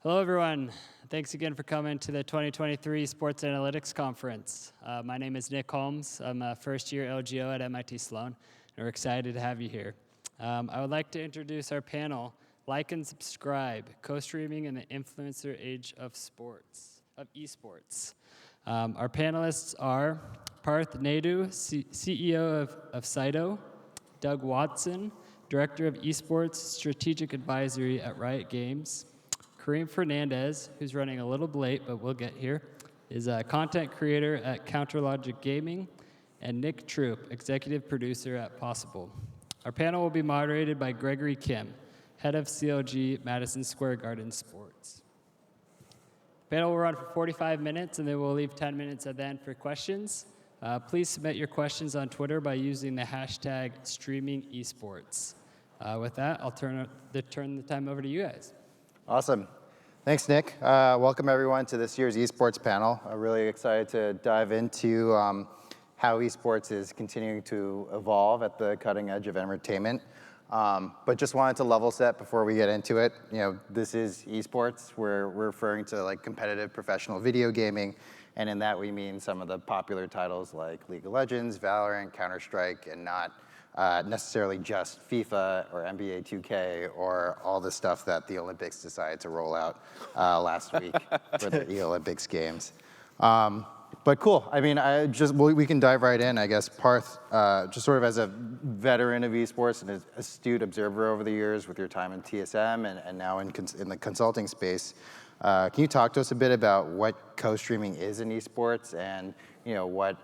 Hello, everyone. Thanks again for coming to the 2023 Sports Analytics Conference. My name is Nick Holmes. I'm a first-year LGO at MIT Sloan, and we're excited to have you here. I would like to introduce our panel, Like and Subscribe, Co-Streaming in the Influencer Age of Esports. Our panelists are Parth Naidu, CEO of Cyto, Doug Watson, Director of Esports Strategic Advisory at Riot Games, Kareem Fernandez, who's running a little late, but we'll get here, is a content creator at Counterlogic Gaming, and Nick Troop, executive producer at Possible. Our panel will be moderated by Gregory Kim, head of CLG Madison Square Garden Sports. The panel will run for 45 minutes, and then we'll leave 10 minutes at the end for questions. Please submit your questions on Twitter by using the hashtag #StreamingEsports. With that, I'll turn the time over to you guys. Awesome. Thanks, Nick. Welcome, everyone, to this year's esports panel. I'm really excited to dive into how esports is continuing to evolve at the cutting edge of entertainment. But just wanted to level set before we get into it. You know, this is esports. We're referring to like competitive professional video gaming, and in that we mean some of the popular titles like League of Legends, Valorant, Counter-Strike, and not necessarily just FIFA or NBA 2K or all the stuff that the Olympics decided to roll out last week for the Olympics games. But cool. I mean, we can dive right in. I guess Parth, just sort of as a veteran of esports and an astute observer over the years with your time in TSM and now in the consulting space, can you talk to us a bit about what co-streaming is in esports and what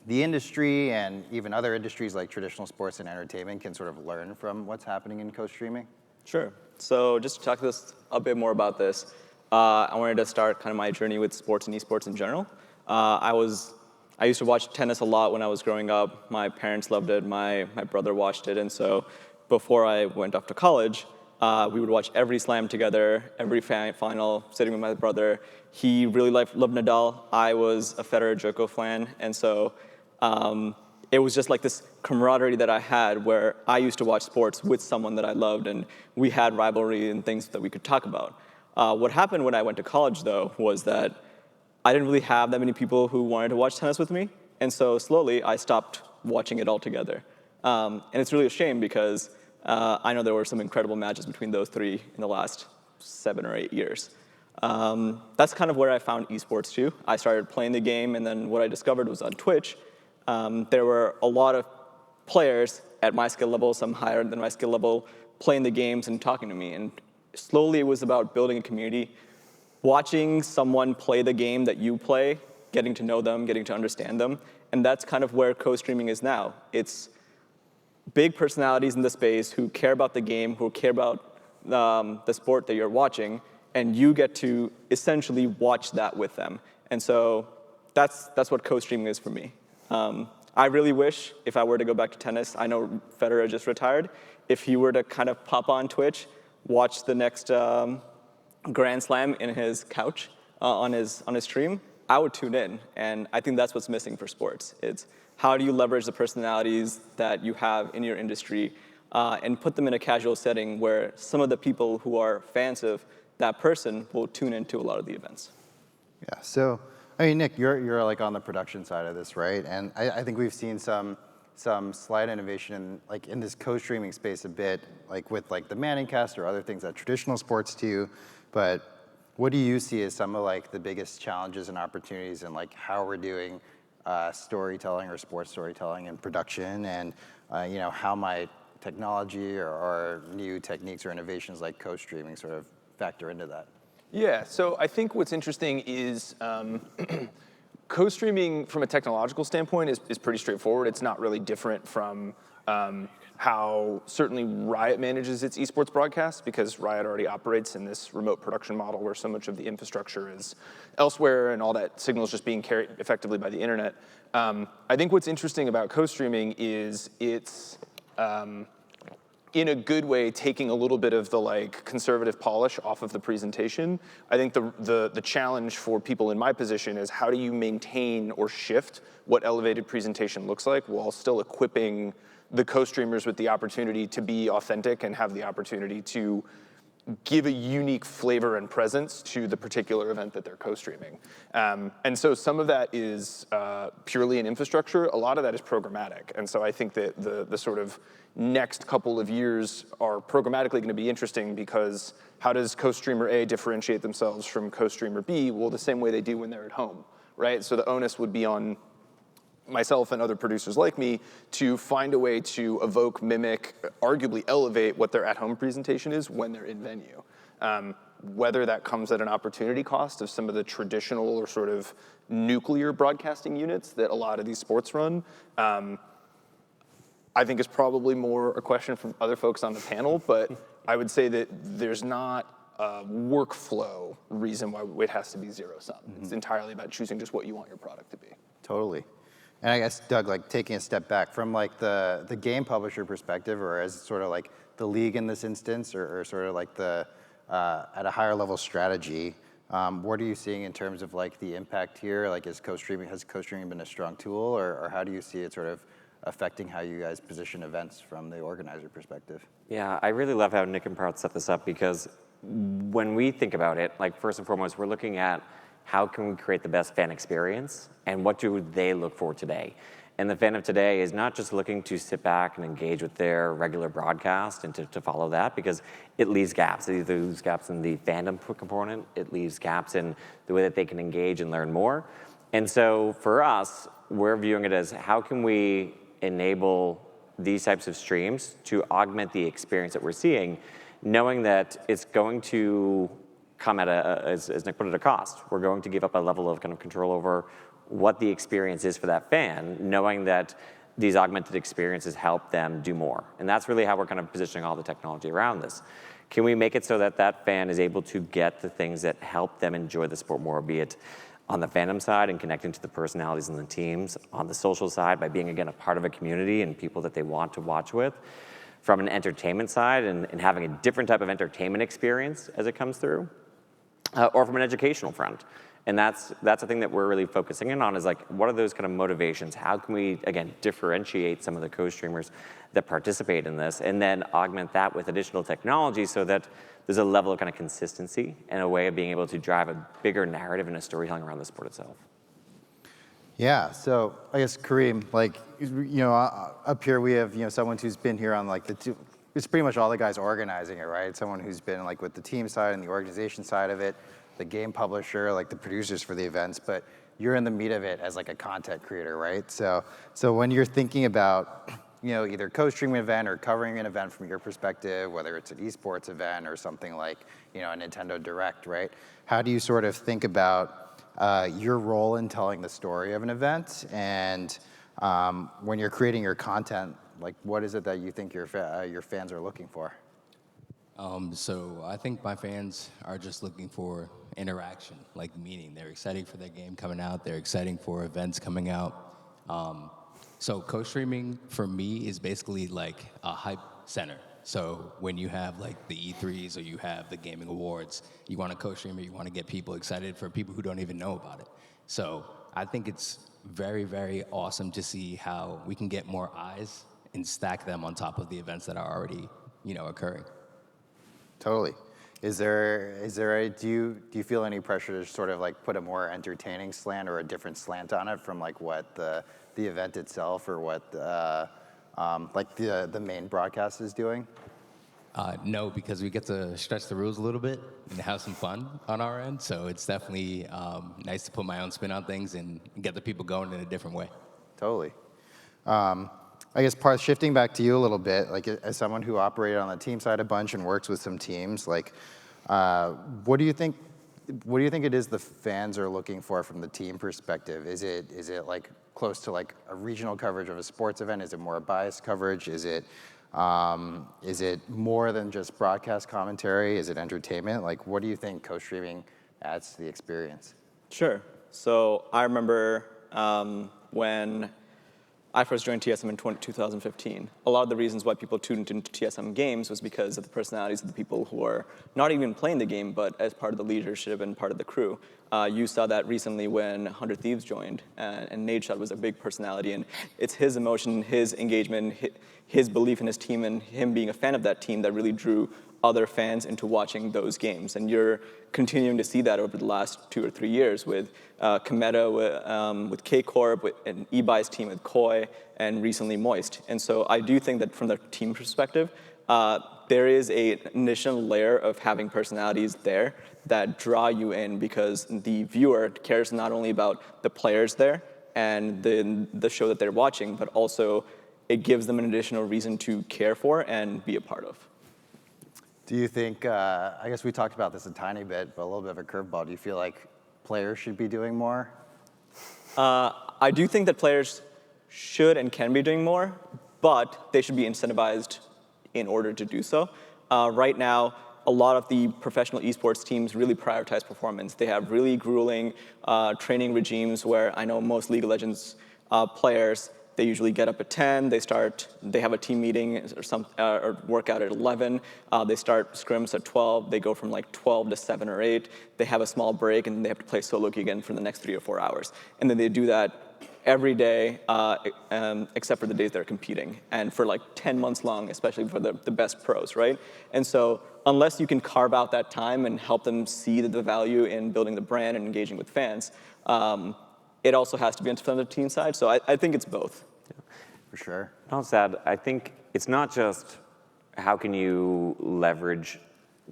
the industry and even other industries like traditional sports and entertainment can sort of learn from what's happening in co-streaming? Sure. So just to talk to us a bit more about this, I wanted to start kind of my journey with sports and esports in general. I used to watch tennis a lot when I was growing up. My parents loved it. My brother watched it. And so before I went off to college, we would watch every slam together, every final, sitting with my brother. He really loved Nadal. I was a Federer-Djokovic fan. And so it was just like this camaraderie that I had where I used to watch sports with someone that I loved, and we had rivalry and things that we could talk about. What happened when I went to college, though, was that I didn't really have that many people who wanted to watch tennis with me, and so slowly I stopped watching it altogether. And it's really a shame because I know there were some incredible matches between those three in the last 7 or 8 years. That's kind of where I found esports too. I started playing the game, and then what I discovered was on Twitch, there were a lot of players at my skill level, some higher than my skill level, playing the games and talking to me. And slowly it was about building a community, watching someone play the game that you play, getting to know them, getting to understand them. And that's kind of where co-streaming is now. It's big personalities in the space who care about the game, who care about the sport that you're watching, and you get to essentially watch that with them. And so that's what co-streaming is for me. I really wish if I were to go back to tennis, I know Federer just retired, if he were to kind of pop on Twitch, watch the next Grand Slam in his couch on his stream, I would tune in. And I think that's what's missing for sports. It's how do you leverage the personalities that you have in your industry and put them in a casual setting where some of the people who are fans of that person will tune into a lot of the events. Yeah, so I mean, Nick, you're like on the production side of this, right? And I think we've seen some slight innovation in this co-streaming space a bit, like with like the Manning cast or other things that traditional sports do. But what do you see as some of like the biggest challenges and opportunities in like how we're doing storytelling or sports storytelling and production, and how might technology or new techniques or innovations like co-streaming sort of factor into that? Yeah, so I think what's interesting is co-streaming from a technological standpoint is pretty straightforward. It's not really different from how certainly Riot manages its esports broadcasts, because Riot already operates in this remote production model where so much of the infrastructure is elsewhere and all that signal is just being carried effectively by the internet. I think what's interesting about co-streaming is it's in a good way, taking a little bit of the like conservative polish off of the presentation. I think the challenge for people in my position is how do you maintain or shift what elevated presentation looks like while still equipping the co-streamers with the opportunity to be authentic and have the opportunity to give a unique flavor and presence to the particular event that they're co-streaming. And so some of that is purely in infrastructure. A lot of that is programmatic. And so I think that the sort of next couple of years are programmatically going to be interesting, because how does co-streamer A differentiate themselves from co-streamer B? Well, the same way they do when they're at home, right? So the onus would be on myself and other producers like me to find a way to evoke, mimic, arguably elevate what their at-home presentation is when they're in venue. Whether that comes at an opportunity cost of some of the traditional or sort of nuclear broadcasting units that a lot of these sports run, I think is probably more a question from other folks on the panel, but I would say that there's not a workflow reason why it has to be zero-sum. It's entirely about choosing just what you want your product to be. Totally. And I guess, Doug, like taking a step back from like the game publisher perspective, or as sort of like the league in this instance, or sort of like the at a higher level strategy, what are you seeing in terms of like the impact here? Like has co-streaming been a strong tool, or how do you see it sort of affecting how you guys position events from the organizer perspective? Yeah, I really love how Nick and Parth set this up, because when we think about it, like first and foremost, we're looking at how can we create the best fan experience, and what do they look for today? And the fan of today is not just looking to sit back and engage with their regular broadcast and to follow that, because it leaves gaps. It either leaves gaps in the fandom component, it leaves gaps in the way that they can engage and learn more. And so for us, we're viewing it as how can we enable these types of streams to augment the experience that we're seeing, knowing that it's going to come at as Nick put it, a cost. We're going to give up a level of kind of control over what the experience is for that fan, knowing that these augmented experiences help them do more. And that's really how we're kind of positioning all the technology around this. Can we make it so that that fan is able to get the things that help them enjoy the sport more, be it on the fandom side and connecting to the personalities and the teams, on the social side by being, again, a part of a community and people that they want to watch with, from an entertainment side and having a different type of entertainment experience as it comes through, or from an educational front. And that's the thing that we're really focusing in on, is like, what are those kind of motivations? How can we, again, differentiate some of the co-streamers that participate in this, and then augment that with additional technology so that there's a level of kind of consistency and a way of being able to drive a bigger narrative and a storytelling around the sport itself. Yeah, so I guess Kareem, like, up here we have, someone who's been here on like it's pretty much all the guys organizing it, right? Someone who's been like with the team side and the organization side of it, the game publisher, like the producers for the events, but you're in the meat of it as like a content creator, right? So when you're thinking about, either co-streaming an event or covering an event from your perspective, whether it's an esports event or something like, a Nintendo Direct, right? How do you sort of think about your role in telling the story of an event? And when you're creating your content, like what is it that you think your fans are looking for? So I think my fans are just looking for interaction, like meaning. They're excited for their game coming out. They're excited for events coming out. So co-streaming for me is basically like a hype center. So when you have like the E3s or you have the gaming awards, you want to co-stream it, you want to get people excited for people who don't even know about it. So I think it's very, very awesome to see how we can get more eyes and stack them on top of the events that are already, occurring. Totally. Do you feel any pressure to sort of like put a more entertaining slant or a different slant on it from like what the event itself or what like the main broadcast is doing? No, because we get to stretch the rules a little bit and have some fun on our end. So it's definitely nice to put my own spin on things and get the people going in a different way. Totally. I guess, Parth, shifting back to you a little bit, like as someone who operated on the team side a bunch and works with some teams, like what do you think it is the fans are looking for from the team perspective? Is it like close to like a regional coverage of a sports event? Is it more biased coverage? Is it more than just broadcast commentary? Is it entertainment? Like, what do you think co-streaming adds to the experience? Sure. So I remember when I first joined TSM in 2015. A lot of the reasons why people tuned into TSM games was because of the personalities of the people who are not even playing the game, but as part of the leadership and part of the crew. You saw that recently when 100 Thieves joined, and Nadeshot was a big personality, and it's his emotion, his engagement, his belief in his team, and him being a fan of that team that really drew other fans into watching those games. And you're continuing to see that over the last 2 or 3 years with Kometa, with K-Corp, and Ebuys team with Koi, and recently Moist. And so I do think that from the team perspective, there is an initial layer of having personalities there that draw you in because the viewer cares not only about the players there and the show that they're watching, but also it gives them an additional reason to care for and be a part of. Do you think, I guess we talked about this a tiny bit, but a little bit of a curveball. Do you feel like players should be doing more? I do think that players should and can be doing more, but they should be incentivized in order to do so. Right now, a lot of the professional esports teams really prioritize performance. They have really grueling training regimes where I know most League of Legends players, they usually get up at 10, they have a team meeting or workout at 11, they start scrims at 12, they go from like 12 to 7 or 8, they have a small break, and then they have to play solo queue again for the next 3 or 4 hours. And then they do that every day, except for the days they're competing, and for like 10 months long, especially for the best pros, right? And so unless you can carve out that time and help them see the value in building the brand and engaging with fans, it also has to be on the team side. So I think it's both. For sure. I'll just add, I think it's not just how can you leverage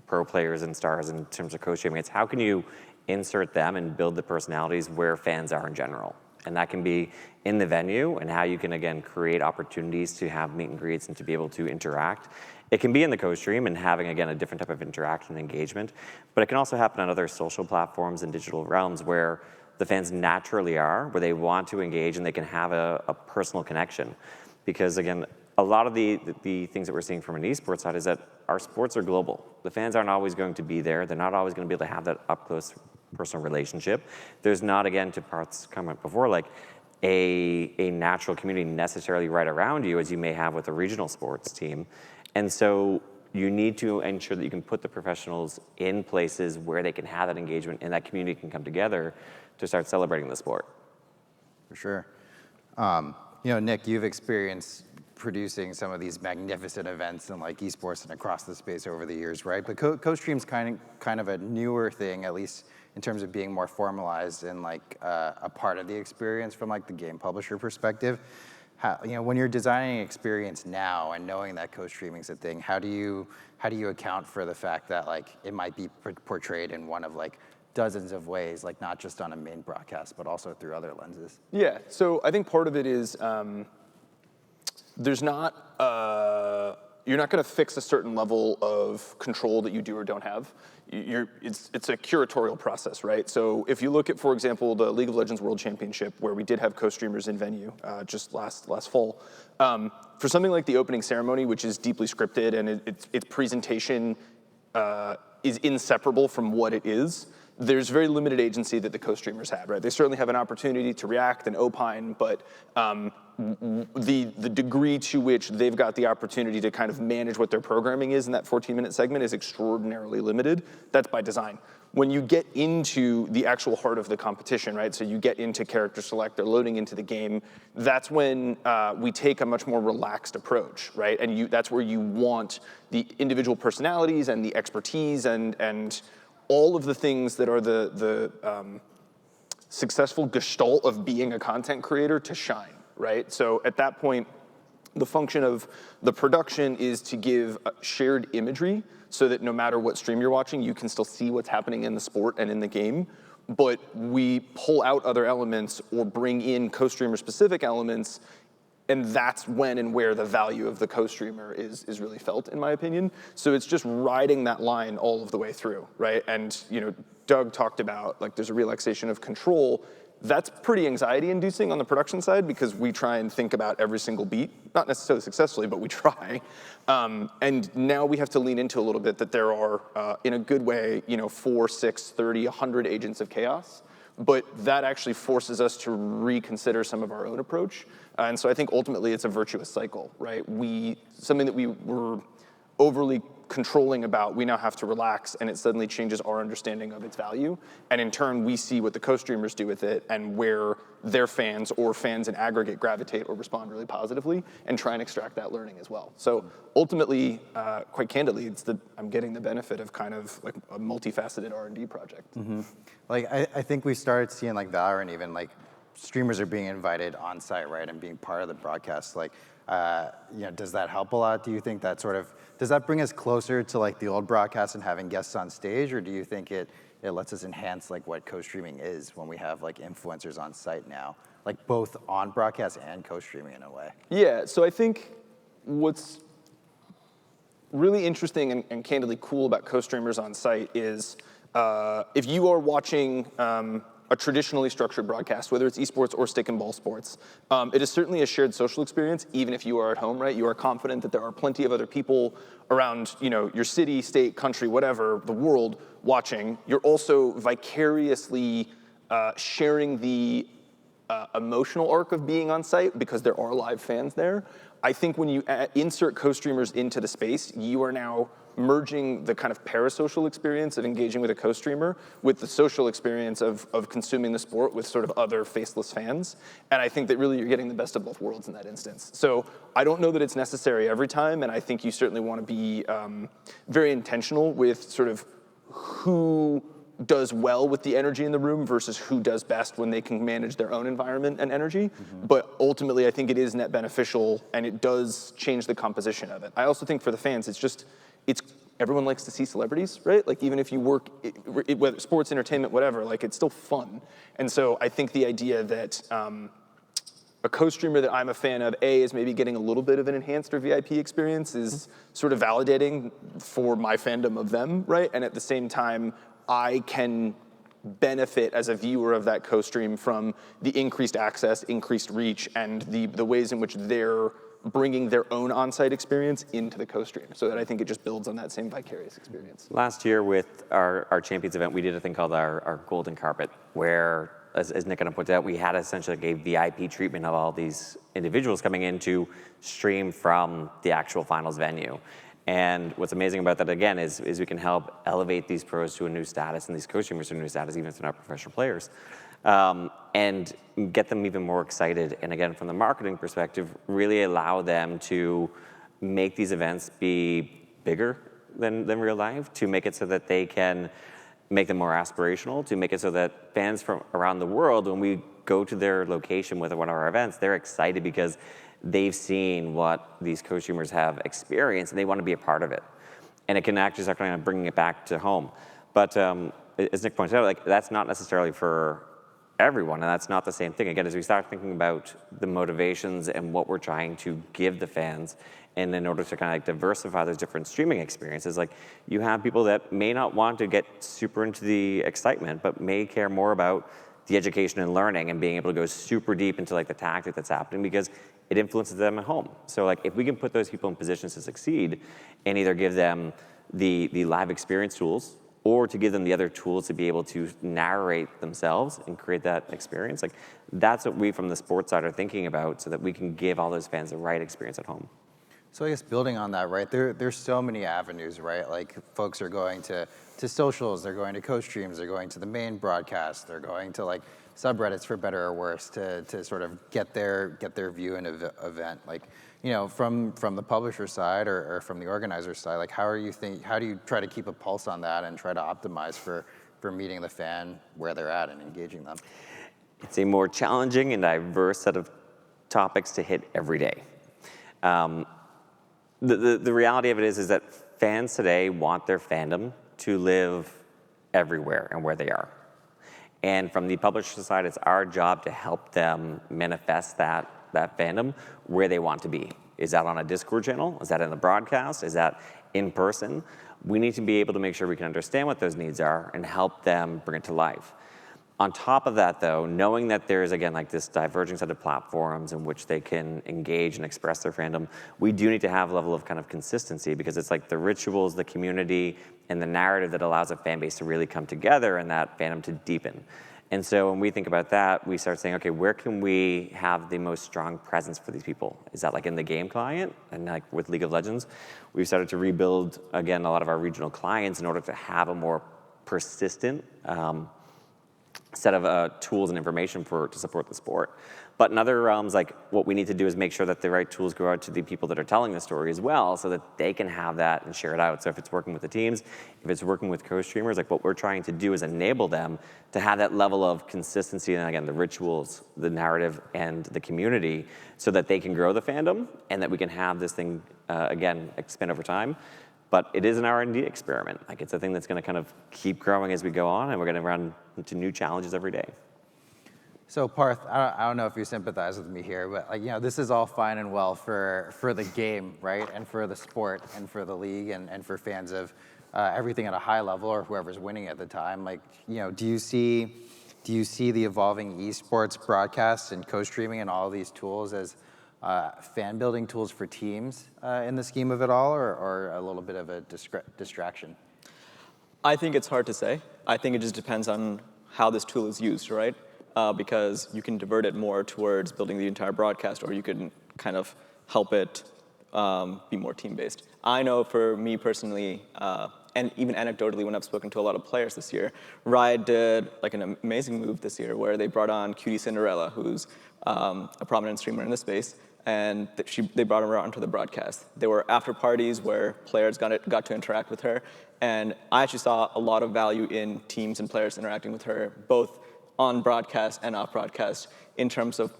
pro players and stars in terms of co-streaming, it's how can you insert them and build the personalities where fans are in general. And that can be in the venue and how you can, again, create opportunities to have meet and greets and to be able to interact. It can be in the co-stream and having, again, a different type of interaction and engagement, but it can also happen on other social platforms and digital realms where the fans naturally are, where they want to engage and they can have a personal connection. Because again, a lot of the things that we're seeing from an esports side is that our sports are global. The fans aren't always going to be there. They're not always going to be able to have that up-close personal relationship. There's not, again, to Parth's comment before, like a natural community necessarily right around you as you may have with a regional sports team. And so you need to ensure that you can put the professionals in places where they can have that engagement and that community can come together to start celebrating the sport. For sure. You know, Nick, you've experienced producing some of these magnificent events in like esports and across the space over the years, right? But co-stream's kind of a newer thing, at least in terms of being more formalized and like a part of the experience from like the game publisher perspective. How, you know, when you're designing an experience now and knowing that co-streaming's a thing, how do you account for the fact that like it might be portrayed in one of like dozens of ways, like not just on a main broadcast, but also through other lenses? Yeah, so I think part of it is there's not, you're not gonna fix a certain level of control that you do or don't have. It's a curatorial process, right? So if you look at, for example, the League of Legends World Championship, where we did have co-streamers in venue just last fall, for something like the opening ceremony, which is deeply scripted and its presentation is inseparable from what it is, there's very limited agency that the co-streamers have, right? They certainly have an opportunity to react and opine, but the degree to which they've got the opportunity to kind of manage what their programming is in that 14-minute segment is extraordinarily limited. That's by design. When you get into the actual heart of the competition, right? So you get into character select, they're loading into the game, that's when we take a much more relaxed approach, right? And that's where you want the individual personalities and the expertise and all of the things that are the successful gestalt of being a content creator to shine, right? So at that point, the function of the production is to give shared imagery so that no matter what stream you're watching, you can still see what's happening in the sport and in the game. But we pull out other elements or bring in co-streamer specific elements, and that's when and where the value of the co-streamer is really felt, in my opinion. So it's just riding that line all of the way through, right? And you know, Doug talked about like there's a relaxation of control. That's pretty anxiety-inducing on the production side because we try and think about every single beat, not necessarily successfully, but we try. And now we have to lean into a little bit that there are, in a good way, you know, 4, 6, 30, 100 agents of chaos. But that actually forces us to reconsider some of our own approach. And so I think ultimately it's a virtuous cycle, right? Something that we were overly controlling about, we now have to relax, and it suddenly changes our understanding of its value. And in turn, we see what the co-streamers do with it and where their fans or fans in aggregate gravitate or respond really positively, and try and extract that learning as well. So ultimately, quite candidly, I'm getting the benefit of kind of like a multifaceted R&D project. Mm-hmm. Like I think we started seeing like Valorant even like streamers are being invited on site, right, and being part of the broadcast. Like, does that help a lot? Do you think that does that bring us closer to like the old broadcast and having guests on stage, or do you think it lets us enhance like what co-streaming is when we have like influencers on site now, like both on broadcast and co-streaming in a way? Yeah, so I think what's really interesting and candidly cool about co-streamers on site is if you are watching a traditionally structured broadcast, whether it's esports or stick and ball sports, it is certainly a shared social experience, even if you are at home, right? You are confident that there are plenty of other people around, your city, state, country, whatever, the world watching. You're also vicariously sharing the emotional arc of being on site because there are live fans there. I think when you insert co-streamers into the space, you are now merging the kind of parasocial experience of engaging with a co-streamer with the social experience of consuming the sport with sort of other faceless fans. And I think that really you're getting the best of both worlds in that instance. So I don't know that it's necessary every time, and I think you certainly want to be very intentional with sort of who does well with the energy in the room versus who does best when they can manage their own environment and energy. Mm-hmm. But ultimately, I think it is net beneficial, and it does change the composition of it. I also think for the fans, everyone likes to see celebrities, right? Like even if you work, whether sports, entertainment, whatever, like it's still fun. And so I think the idea that a co-streamer that I'm a fan of, is maybe getting a little bit of an enhanced or VIP experience is sort of validating for my fandom of them, right? And at the same time, I can benefit as a viewer of that co-stream from the increased access, increased reach, and the ways in which they're bringing their own on-site experience into the co-stream, so that I think it just builds on that same vicarious experience. Last year with our Champions event, we did a thing called our Golden Carpet, where, as Nick kind of pointed out, we had essentially like a VIP treatment of all these individuals coming in to stream from the actual finals venue. And what's amazing about that, again, is we can help elevate these pros to a new status and these co-streamers to a new status, even if they're not professional players, and get them even more excited. And again, from the marketing perspective, really allow them to make these events be bigger than real life, to make it so that they can make them more aspirational, to make it so that fans from around the world, when we go to their location with one of our events, they're excited because they've seen what these co-streamers have experienced, and they want to be a part of it. And it can actually start kind of bringing it back to home. But as Nick pointed out, like that's not necessarily for everyone, and that's not the same thing. Again, as we start thinking about the motivations and what we're trying to give the fans, and in order to kind of like diversify those different streaming experiences, like you have people that may not want to get super into the excitement, but may care more about the education and learning and being able to go super deep into like the tactic that's happening because it influences them at home. So like if we can put those people in positions to succeed and either give them the live experience tools or to give them the other tools to be able to narrate themselves and create that experience, like that's what we from the sports side are thinking about so that we can give all those fans the right experience at home. So I guess building on that, right, there's so many avenues, right? Like folks are going to socials, they're going to co-streams, they're going to the main broadcast, they're going to like subreddits for better or worse to sort of get their view in an event. Like, from the publisher side or from the organizer side, like how do you try to keep a pulse on that and try to optimize for meeting the fan where they're at and engaging them? It's a more challenging and diverse set of topics to hit every day. The reality of it is that fans today want their fandom to live everywhere and where they are. And from the publisher side, it's our job to help them manifest that fandom where they want to be. Is that on a Discord channel? Is that in the broadcast? Is that in person? We need to be able to make sure we can understand what those needs are and help them bring it to life. On top of that, though, knowing that there's, again, like this diverging set of platforms in which they can engage and express their fandom, we do need to have a level of kind of consistency because it's like the rituals, the community, and the narrative that allows a fan base to really come together and that fandom to deepen. And so when we think about that, we start saying, okay, where can we have the most strong presence for these people? Is that like in the game client? And like with League of Legends, we've started to rebuild, again, a lot of our regional clients in order to have a more persistent set of tools and information to support the sport. But in other realms, like what we need to do is make sure that the right tools go out to the people that are telling the story as well, so that they can have that and share it out. So if it's working with the teams, if it's working with co-streamers, like what we're trying to do is enable them to have that level of consistency and again, the rituals, the narrative, and the community, so that they can grow the fandom and that we can have this thing, again, expand over time. But it is an R&D experiment. Like it's a thing that's going to kind of keep growing as we go on, and we're going to run into new challenges every day. So Parth, I don't know if you sympathize with me here, but like, this is all fine and well for the game, right? And for the sport and for the league and for fans of everything at a high level or whoever's winning at the time. Like, do you see the evolving esports broadcasts and co-streaming and all of these tools as fan building tools for teams in the scheme of it all, or a little bit of a distraction? I think it's hard to say. I think it just depends on how this tool is used, right? Because you can divert it more towards building the entire broadcast, or you can kind of help it be more team-based. I know for me personally, and even anecdotally when I've spoken to a lot of players this year, Riot did like an amazing move this year where they brought on Cutie Cinderella, who's a prominent streamer in the space, and they brought her onto the broadcast. There were after parties where players got to interact with her, and I actually saw a lot of value in teams and players interacting with her, both on broadcast and off broadcast, in terms of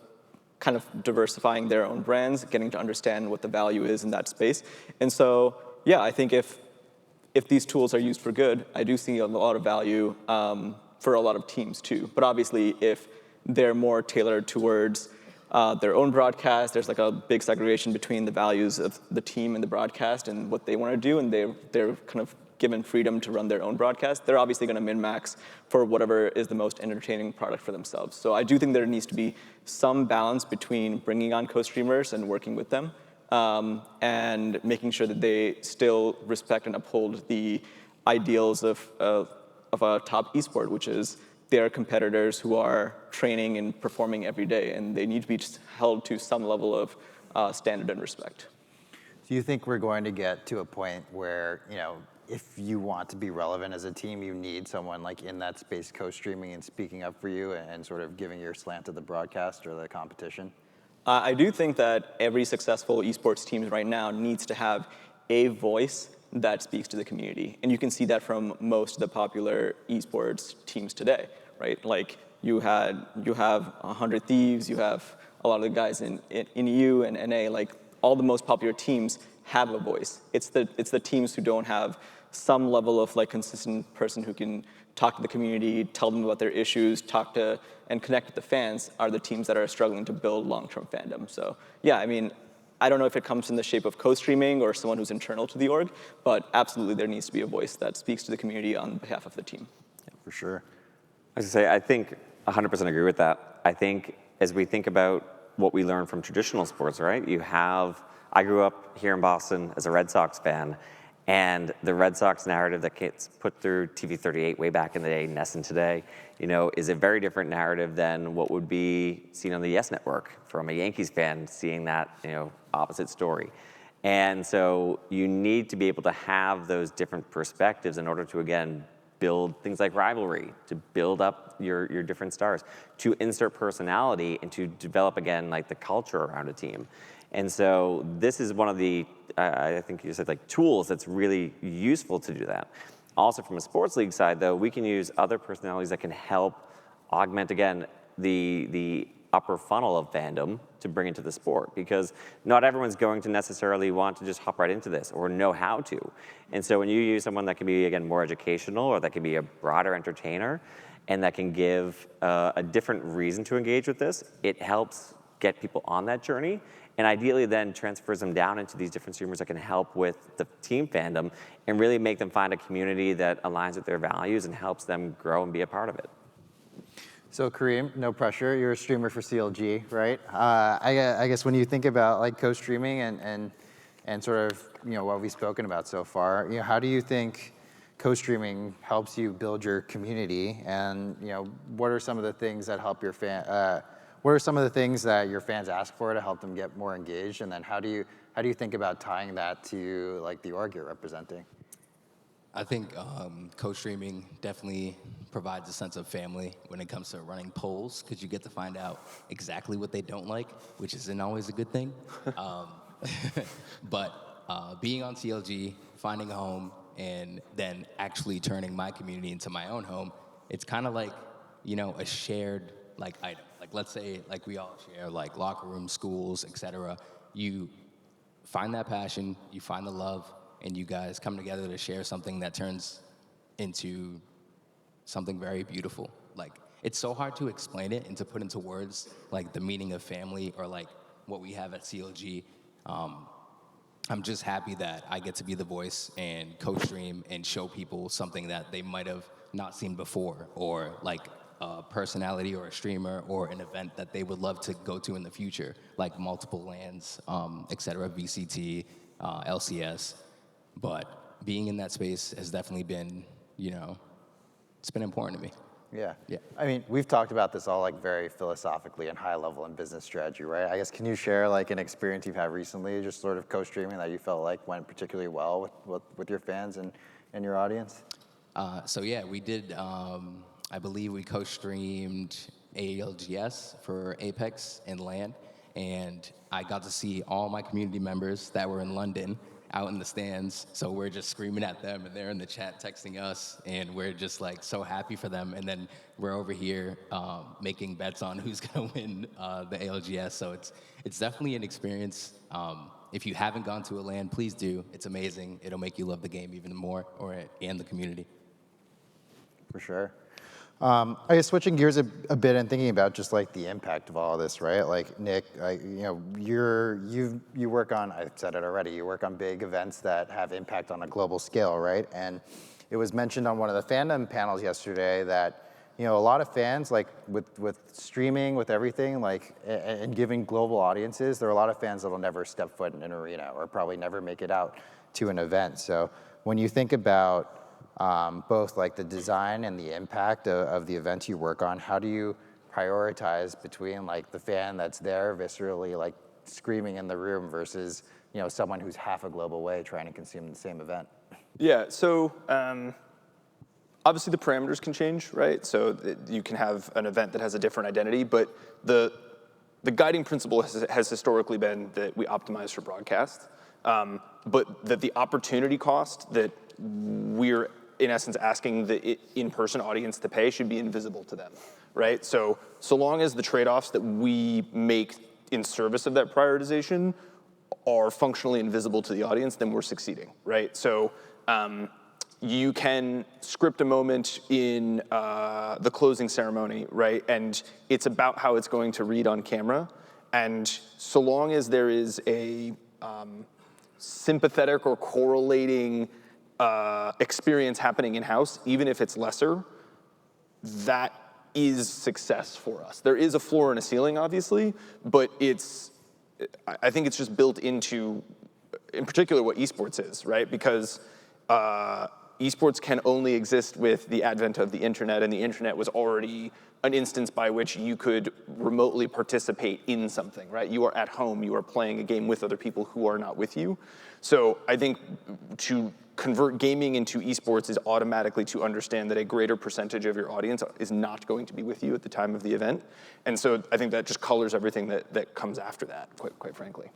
kind of diversifying their own brands, getting to understand what the value is in that space. And so, yeah, I think if these tools are used for good, I do see a lot of value for a lot of teams too. But obviously, if they're more tailored towards their own broadcast, there's like a big segregation between the values of the team and the broadcast and what they want to do, and they're kind of given freedom to run their own broadcast, they're obviously going to min-max for whatever is the most entertaining product for themselves. So I do think there needs to be some balance between bringing on co-streamers and working with them, and making sure that they still respect and uphold the ideals of a top esport, which is they are competitors who are training and performing every day, and they need to be held to some level of standard and respect. Do you think we're going to get to a point where, if you want to be relevant as a team, you need someone like in that space co-streaming and speaking up for you and sort of giving your slant to the broadcast or the competition? I do think that every successful esports team right now needs to have a voice that speaks to the community. And you can see that from most of the popular esports teams today, right? Like you have 100 Thieves, you have a lot of the guys in EU and NA, like all the most popular teams have a voice. It's the teams who don't have some level of like consistent person who can talk to the community, tell them about their issues, talk to and connect with the fans are the teams that are struggling to build long-term fandom. So yeah, I mean, I don't know if it comes in the shape of co-streaming or someone who's internal to the org, but absolutely there needs to be a voice that speaks to the community on behalf of the team. Yeah, for sure. I was gonna say, I think 100% agree with that. I think as we think about what we learn from traditional sports, right? I grew up here in Boston as a Red Sox fan, and the Red Sox narrative that gets put through TV38 way back in the day, NESN today, is a very different narrative than what would be seen on the Yes Network from a Yankees fan seeing that, opposite story. And so you need to be able to have those different perspectives in order to, again, build things like rivalry, to build up your different stars, to insert personality and to develop, again, like the culture around a team. And so this is one of the, I think you said like tools that's really useful to do that. Also from a sports league side though, we can use other personalities that can help augment, again, the upper funnel of fandom to bring into the sport, because not everyone's going to necessarily want to just hop right into this or know how to. And so when you use someone that can be, again, more educational or that can be a broader entertainer and that can give a different reason to engage with this, it helps get people on that journey, and ideally then transfers them down into these different streamers that can help with the team fandom and really make them find a community that aligns with their values and helps them grow and be a part of it. So Kareem, no pressure, you're a streamer for CLG, right? I guess when you think about like co-streaming and sort of what we've spoken about so far, how do you think co-streaming helps you build your community, and what are some of the things that help your what are some of the things that your fans ask for to help them get more engaged, and then how do you think about tying that to like the org you're representing? I think co-streaming definitely provides a sense of family when it comes to running polls, because you get to find out exactly what they don't like, which isn't always a good thing. But being on CLG, finding a home, and then actually turning my community into my own home, it's kind of like, a shared like item. Like let's say like we all share like locker rooms, schools, etc. You find that passion, you find the love, and you guys come together to share something that turns into something very beautiful. Like, it's so hard to explain it and to put into words, like the meaning of family or like what we have at CLG. I'm just happy that I get to be the voice and co-stream and show people something that they might have not seen before, or like a personality or a streamer or an event that they would love to go to in the future, like multiple lands, et cetera, VCT, LCS. But being in that space has definitely been, it's been important to me. Yeah. Yeah. I mean, we've talked about this all like very philosophically and high level in business strategy, right? I guess, can you share like an experience you've had recently, just sort of co-streaming that you felt like went particularly well with your fans and your audience? So yeah, we did, I believe we co-streamed ALGS for Apex and LAN, and I got to see all my community members that were in London out in the stands. So we're just screaming at them, and they're in the chat texting us, and we're just like so happy for them. And then we're over here making bets on who's gonna win the ALGS. So it's definitely an experience. If you haven't gone to a LAN, please do. It's amazing. It'll make you love the game even more, and the community. For sure. I guess switching gears a bit and thinking about just like the impact of all of this, right? Like Nick, you work on, I've said it already, you work on big events that have impact on a global scale, right? And it was mentioned on one of the fandom panels yesterday that a lot of fans, like with streaming, with everything, like and giving global audiences, there are a lot of fans that'll never step foot in an arena or probably never make it out to an event. So when you think about both like the design and the impact of the events you work on, how do you prioritize between like the fan that's there viscerally like screaming in the room versus someone who's half a globe away trying to consume the same event? Yeah, so obviously the parameters can change, right? So you can have an event that has a different identity, but the guiding principle has historically been that we optimize for broadcast, but that the opportunity cost that we're in essence asking the in-person audience to pay should be invisible to them, right? So long as the trade-offs that we make in service of that prioritization are functionally invisible to the audience, then we're succeeding, right? So you can script a moment in the closing ceremony, right? And it's about how it's going to read on camera. And so long as there is a sympathetic or correlating experience happening in-house, even if it's lesser, that is success for us. There is a floor and a ceiling, obviously, but I think it's just built into, in particular, what esports is, right? Because esports can only exist with the advent of the internet, and the internet was already an instance by which you could remotely participate in something, right? You are at home, you are playing a game with other people who are not with you. So I think to convert gaming into esports is automatically to understand that a greater percentage of your audience is not going to be with you at the time of the event. And so I think that just colors everything that comes after that, quite frankly.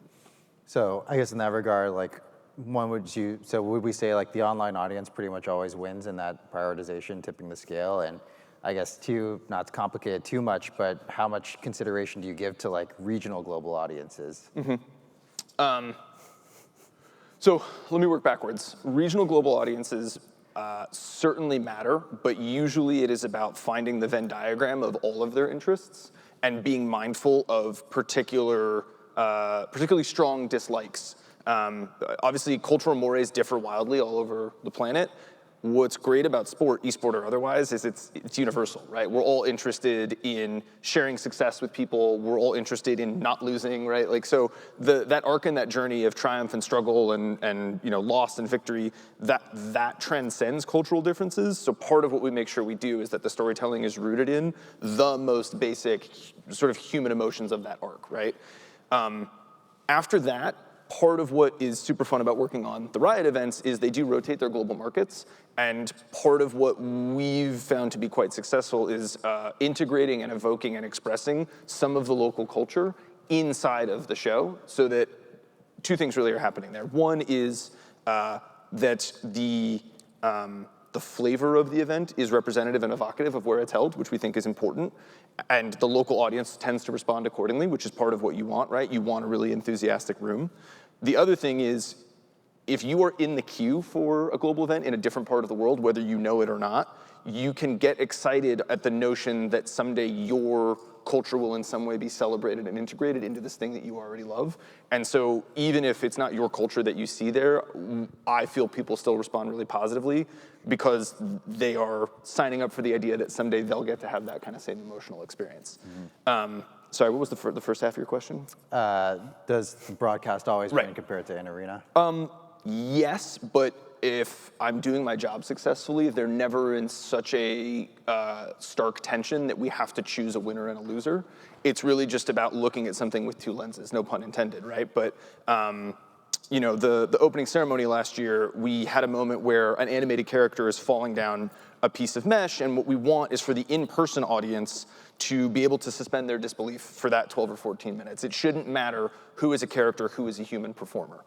So I guess in that regard, like, would we say like the online audience pretty much always wins in that prioritization, tipping the scale? And I guess two, not to complicate it too much, but how much consideration do you give to like regional global audiences? Mm-hmm. So let me work backwards. Regional global audiences certainly matter, but usually it is about finding the Venn diagram of all of their interests and being mindful of particularly strong dislikes. Obviously, cultural mores differ wildly all over the planet. what's great about sport, esport or otherwise, is it's universal, right? We're all interested in sharing success with people. We're all interested in not losing, right? Like, so that arc and that journey of triumph and struggle and loss and victory, that transcends cultural differences. So part of what we make sure we do is that the storytelling is rooted in the most basic sort of human emotions of that arc, right? After that, part of what is super fun about working on the Riot events is they do rotate their global markets, and part of what we've found to be quite successful is integrating and evoking and expressing some of the local culture inside of the show, so that two things really are happening there. One is that the flavor of the event is representative and evocative of where it's held, which we think is important. And the local audience tends to respond accordingly, which is part of what you want, right? You want a really enthusiastic room. The other thing is, if you are in the queue for a global event in a different part of the world, whether you know it or not, you can get excited at the notion that someday your culture will in some way be celebrated and integrated into this thing that you already love. And so even if it's not your culture that you see there, I feel people still respond really positively because they are signing up for the idea that someday they'll get to have that kind of same emotional experience. Sorry, what was the first half of your question? Does the broadcast always win compared to an arena? Yes, but if I'm doing my job successfully, they're never in such a stark tension that we have to choose a winner and a loser. It's really just about looking at something with two lenses, no pun intended, right? But the opening ceremony last year, we had a moment where an animated character is falling down a piece of mesh, and what we want is for the in-person audience to be able to suspend their disbelief for that 12 or 14 minutes. It shouldn't matter who is a character, who is a human performer.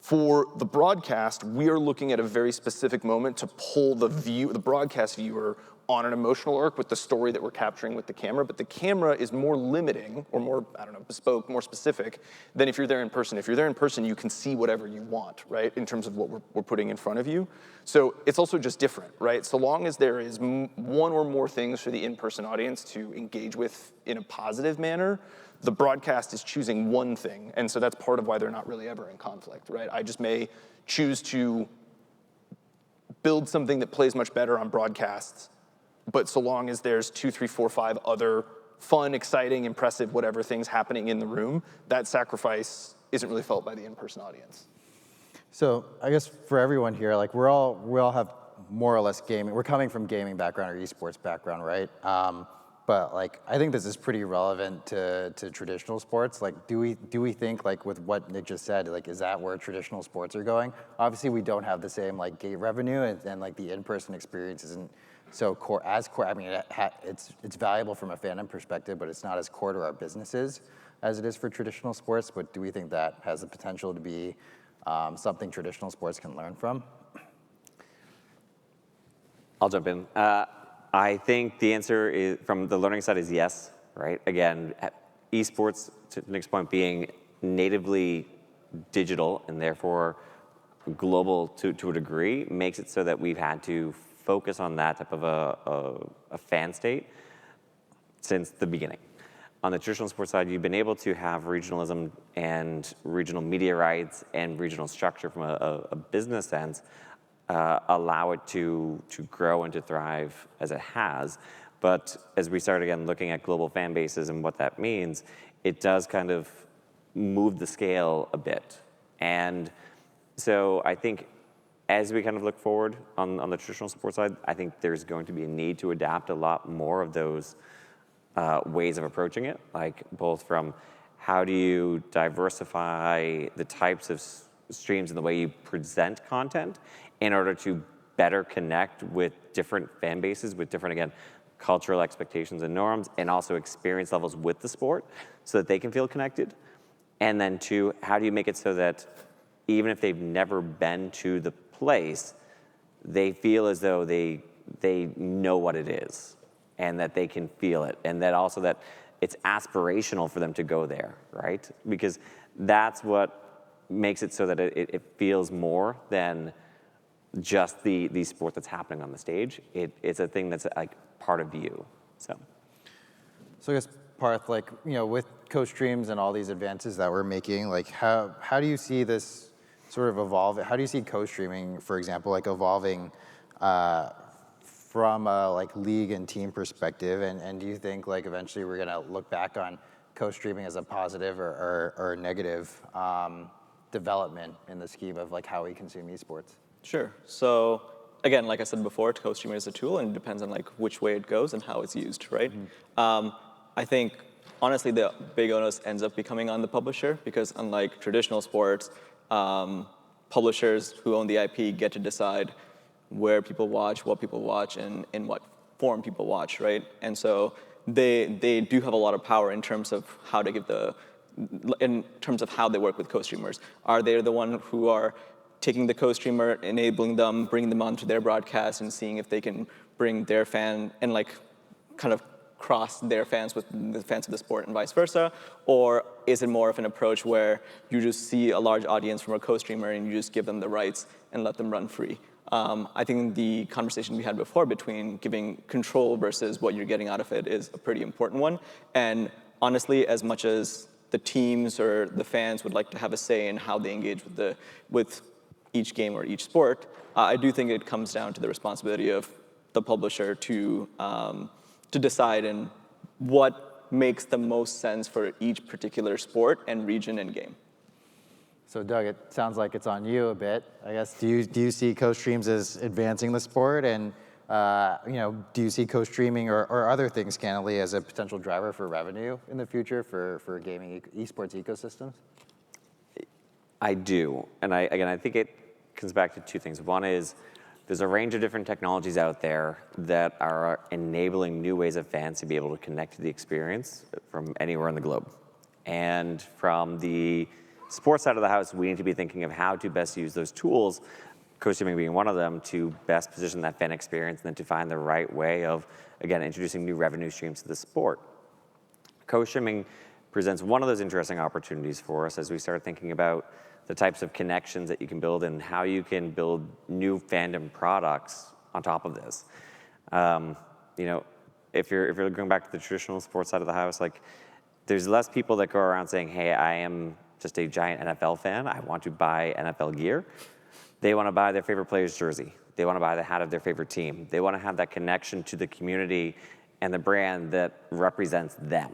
For the broadcast, we are looking at a very specific moment to pull the broadcast viewer on an emotional arc with the story that we're capturing with the camera, but the camera is more limiting, or more, bespoke, more specific, than if you're there in person. If you're there in person, you can see whatever you want, right, in terms of what we're putting in front of you. So it's also just different, right? So long as there is one or more things for the in-person audience to engage with in a positive manner, the broadcast is choosing one thing, and so that's part of why they're not really ever in conflict, right? I just may choose to build something that plays much better on broadcasts, but so long as there's 2, 3, 4, 5 other fun, exciting, impressive, whatever things happening in the room, that sacrifice isn't really felt by the in-person audience. So I guess for everyone here, like we all have more or less gaming. We're coming from gaming background or esports background, right? But like I think this is pretty relevant to traditional sports. Like, do we think, like with what Nick just said, like is that where traditional sports are going? Obviously, we don't have the same like gate revenue, and like the in-person experience isn't so core. I mean, it's valuable from a fandom perspective, but it's not as core to our businesses as it is for traditional sports. But do we think that has the potential to be something traditional sports can learn from? I'll jump in. I think the answer is, from the learning side, is yes, right? Again, esports, to Nick's point, being natively digital and therefore global to a degree, makes it so that we've had to focus on that type of a fan state since the beginning. On the traditional sports side, you've been able to have regionalism and regional media rights and regional structure from a business sense, allow it to grow and to thrive as it has. But as we start again looking at global fan bases and what that means, it does kind of move the scale a bit. And so I think as we kind of look forward on the traditional sports side, I think there's going to be a need to adapt a lot more of those ways of approaching it, like both from how do you diversify the types of streams and the way you present content in order to better connect with different fan bases, with different, again, cultural expectations and norms, and also experience levels with the sport so that they can feel connected. And then two, how do you make it so that even if they've never been to the place, they feel as though they know what it is and that they can feel it, and that also that it's aspirational for them to go there, right? Because that's what makes it so that it feels more than just the sport that's happening on the stage. It's a thing that's like part of you. So I guess Parth, like with co-streams and all these advances that we're making, like how do you see this sort of evolve? How do you see co-streaming, for example, like evolving from a like league and team perspective, and do you think like eventually we're gonna look back on co-streaming as a positive or a negative development in the scheme of like how we consume esports? Sure. So again, like I said before, co-streaming is a tool, and it depends on like which way it goes and how it's used, right? I think honestly the big onus ends up becoming on the publisher, because unlike traditional sports, publishers who own the IP get to decide where people watch, what people watch, and in what form people watch, right? And so they do have a lot of power in terms of how to give in terms of how they work with co-streamers. Are they the one who are taking the co-streamer, enabling them, bringing them onto their broadcast, and seeing if they can bring their fan and like kind of cross their fans with the fans of the sport and vice versa? Or is it more of an approach where you just see a large audience from a co-streamer and you just give them the rights and let them run free? I think the conversation we had before between giving control versus what you're getting out of it is a pretty important one. And honestly, as much as the teams or the fans would like to have a say in how they engage with each game or each sport, I do think it comes down to the responsibility of the publisher to decide in what makes the most sense for each particular sport and region and game. So Doug, it sounds like it's on you a bit. I guess, do you see co-streams as advancing the sport, and do you see co-streaming or other things, candidly, as a potential driver for revenue in the future for gaming esports ecosystems? I do, and I think it comes back to two things. One is there's a range of different technologies out there that are enabling new ways of fans to be able to connect to the experience from anywhere in the globe. And from the sports side of the house, we need to be thinking of how to best use those tools, co-streaming being one of them, to best position that fan experience and then to find the right way of, again, introducing new revenue streams to the sport. Co-streaming presents one of those interesting opportunities for us as we start thinking about the types of connections that you can build and how you can build new fandom products on top of this. If you're going back to the traditional sports side of the house, like there's less people that go around saying, hey, I am just a giant NFL fan. I want to buy NFL gear. They want to buy their favorite player's jersey. They want to buy the hat of their favorite team. They want to have that connection to the community and the brand that represents them.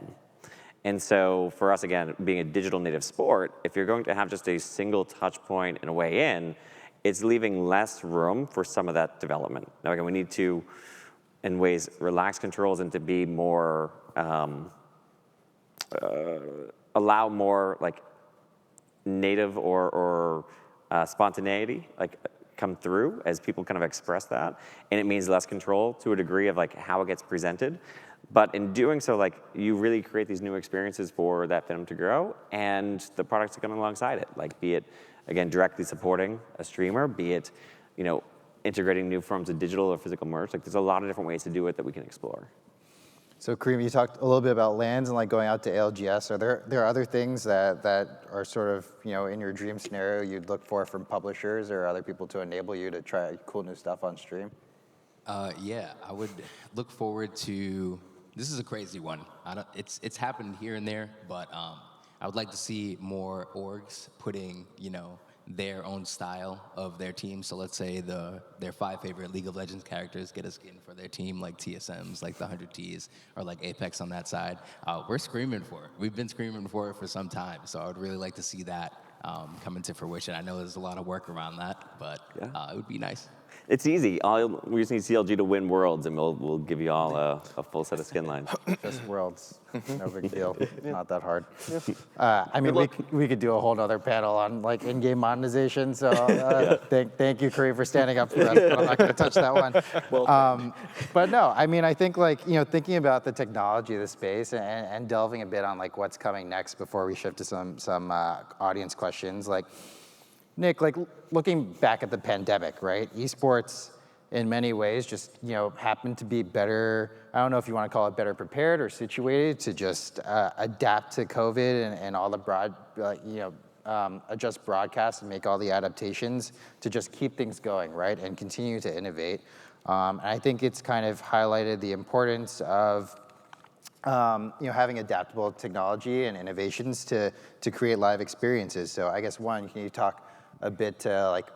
And so for us, again, being a digital native sport, if you're going to have just a single touch point and a way in, it's leaving less room for some of that development. Now, again, we need to, in ways, relax controls and to be more, allow more like native or spontaneity like come through as people kind of express that, and it means less control to a degree of like how it gets presented. But in doing so, like you really create these new experiences for that fandom to grow, and the products that come alongside it, like be it again directly supporting a streamer, be it integrating new forms of digital or physical merch. Like there's a lot of different ways to do it that we can explore. So Kareem, you talked a little bit about LANs and like going out to ALGS. Are there other things that are sort of in your dream scenario you'd look for from publishers or other people to enable you to try cool new stuff on stream? Yeah, I would look forward to. This is a crazy one. It's happened here and there, but I would like to see more orgs putting their own style of their team. So let's say their 5 favorite League of Legends characters get a skin for their team, like TSMs, like the 100Ts, or like Apex on that side. We're screaming for it. We've been screaming for it for some time. So I would really like to see that come into fruition. I know there's a lot of work around that, but it would be nice. It's easy. We just need CLG to win Worlds, and we'll give you all a full set of skin lines. Just Worlds, no big deal. Not that hard. I mean, we could do a whole nother panel on like in-game monetization. So thank you, Kareem, for standing up for us. But I'm not going to touch that one. But no, I mean, I think like thinking about the technology of the space and delving a bit on like what's coming next before we shift to some audience questions. Like Nick, like looking back at the pandemic, right? Esports in many ways just, happened to be better, I don't know if you want to call it better prepared or situated to just adapt to COVID and all the adjust broadcast and make all the adaptations to just keep things going, right? And continue to innovate. And I think it's kind of highlighted the importance of having adaptable technology and innovations to create live experiences. So I guess one, can you talk a bit to like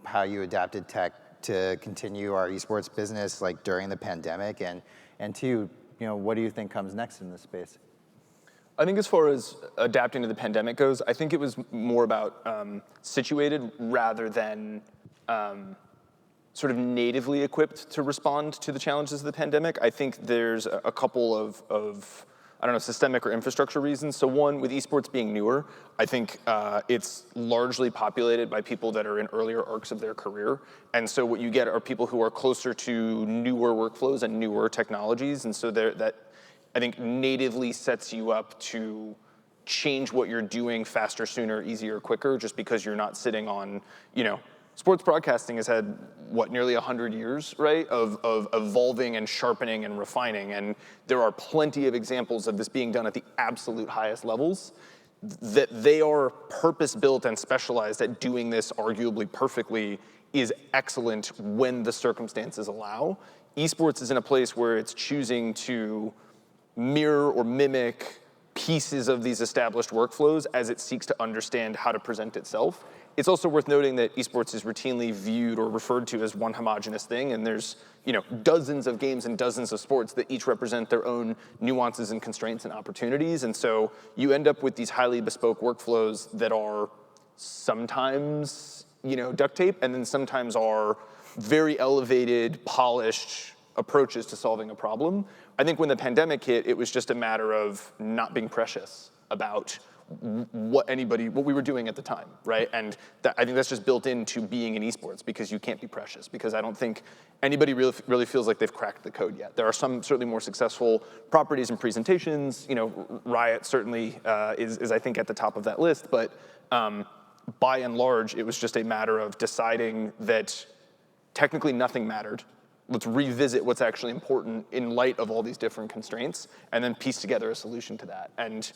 how you adapted tech to continue our esports business like during the pandemic? And two, what do you think comes next in this space? I think as far as adapting to the pandemic goes, I think it was more about situated rather than sort of natively equipped to respond to the challenges of the pandemic. I think there's a couple of I don't know, systemic or infrastructure reasons. So one, with esports being newer, I think it's largely populated by people that are in earlier arcs of their career. And so what you get are people who are closer to newer workflows and newer technologies. And so that, I think, natively sets you up to change what you're doing faster, sooner, easier, quicker, just because you're not sitting on, sports broadcasting has had, nearly 100 years, right, of evolving and sharpening and refining. And there are plenty of examples of this being done at the absolute highest levels, that they are purpose-built and specialized at doing this arguably perfectly is excellent when the circumstances allow. Esports is in a place where it's choosing to mirror or mimic pieces of these established workflows as it seeks to understand how to present itself. It's also worth noting that esports is routinely viewed or referred to as one homogenous thing, and there's dozens of games and dozens of sports that each represent their own nuances and constraints and opportunities, and so you end up with these highly bespoke workflows that are sometimes duct tape, and then sometimes are very elevated, polished approaches to solving a problem. I think when the pandemic hit, it was just a matter of not being precious about what we were doing at the time, right? And I think that's just built into being in esports, because you can't be precious, because I don't think anybody really feels like they've cracked the code yet. There are some certainly more successful properties and presentations. Riot certainly is I think at the top of that list, but by and large, it was just a matter of deciding that technically nothing mattered. Let's revisit what's actually important in light of all these different constraints, and then piece together a solution to that. And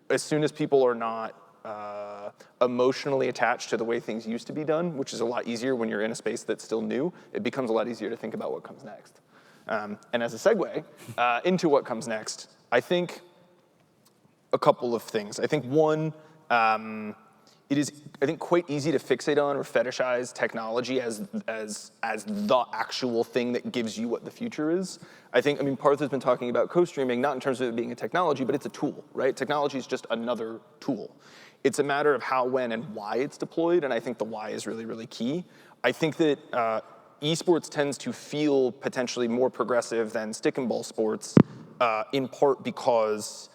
as soon as people are not emotionally attached to the way things used to be done, which is a lot easier when you're in a space that's still new, it becomes a lot easier to think about what comes next. And as a segue into what comes next, I think a couple of things. I think one, it is, I think, quite easy to fixate on or fetishize technology as the actual thing that gives you what the future is. Parth has been talking about co-streaming, not in terms of it being a technology, but it's a tool, right? Technology is just another tool. It's a matter of how, when, and why it's deployed, and I think the why is really, really key. I think that esports tends to feel potentially more progressive than stick and ball sports, in part because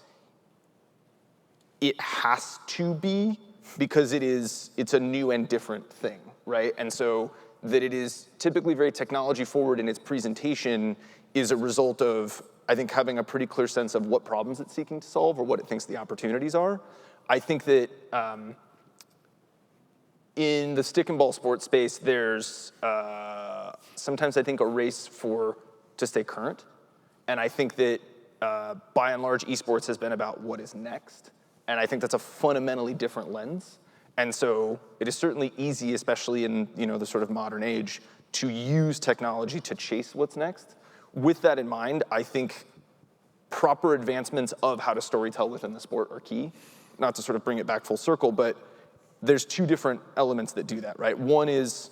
it has to be, because it's a new and different thing, right? And so that it is typically very technology forward in its presentation is a result of, I think, having a pretty clear sense of what problems it's seeking to solve or what it thinks the opportunities are. I think that in the stick and ball sports space, there's sometimes I think a race to stay current. And I think that by and large, esports has been about what is next. And I think that's a fundamentally different lens. And so it is certainly easy, especially in the sort of modern age, to use technology to chase what's next. With that in mind, I think proper advancements of how to storytell within the sport are key. Not to sort of bring it back full circle, but there's two different elements that do that, right? One is